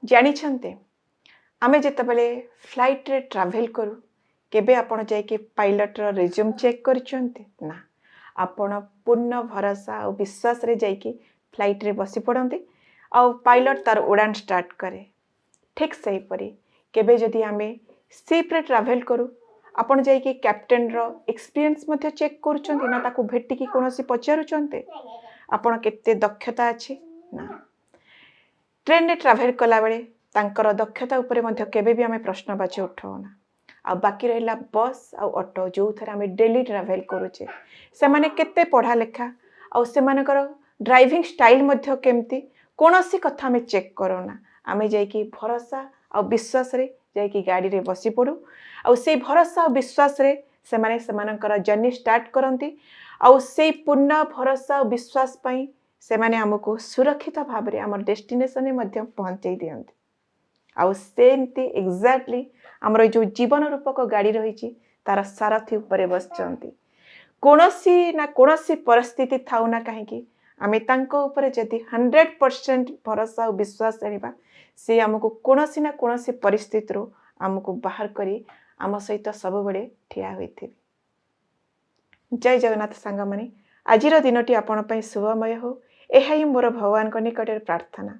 जानिछन्ते आमे जेतेबेले फ्लाइट रे ट्रैवल करू केबे आपण जाइके पायलट रो रिज्यूम चेक करिसन्ते ना आपण पूर्ण भरोसा और विश्वास रे जाइके फ्लाइट रे बसी पड़ते और पायलट तार उड़ान स्टार्ट करे ठीक सही परी केबे जदि आमे शिप रे ट्रैवल करू आपण जाइके कैप्टन रो एक्सपीरियंस मध्ये चेक करूचंती ना ताकू भेटिकी कोनोसी पचारुचंते आपण केते दक्षता अछि ना ट्रेन रे ट्रैवल कला बेले तांकर दक्षता उपरे मध्ये केबे भी आमे प्रश्नवाची उठाउना आ बाकी रहिला बस आ ऑटो जो थरे आमे डेली ट्रैवल करूचे से माने केते पढ़ा लेखा आ से मानकर ड्राइविंग स्टाइल मध्ये केमती कोनोसी कथा आमे चेक करोना आमे जाइकी भरोसा और विश्वास रे जाइकी गाड़ी रे बसी पड़ू आ से भरोसा और विश्वास रे से माने समानकर जर्नी स्टार्ट करंती आ से पूर्ण भरोसा और विश्वास पई से माने हमको सुरक्षित भाव रे हमर डेस्टिनेशन में मध्य पहुंचाई दियंती आ सेमती एग्जैक्टली हमर जो जीवन रूपक गाड़ी रही तार सारथी उपरे बसचंती कोनोसी ना कोनोसी परिस्थिति थाउ ना कहीं आमे तांको उपरे जदि 100% भरोसा और विश्वास रहिबा से हमको कोनोसी ना कोनोसी परिस्थिति रो हमको बाहर करी आम सहित सब बड़े ठिया होइथिबे। जय जगन्नाथ सांग माने आजिर दिनटी आपण पई शुभमय हो एहा ही मोर भगवान को निकट प्रार्थना।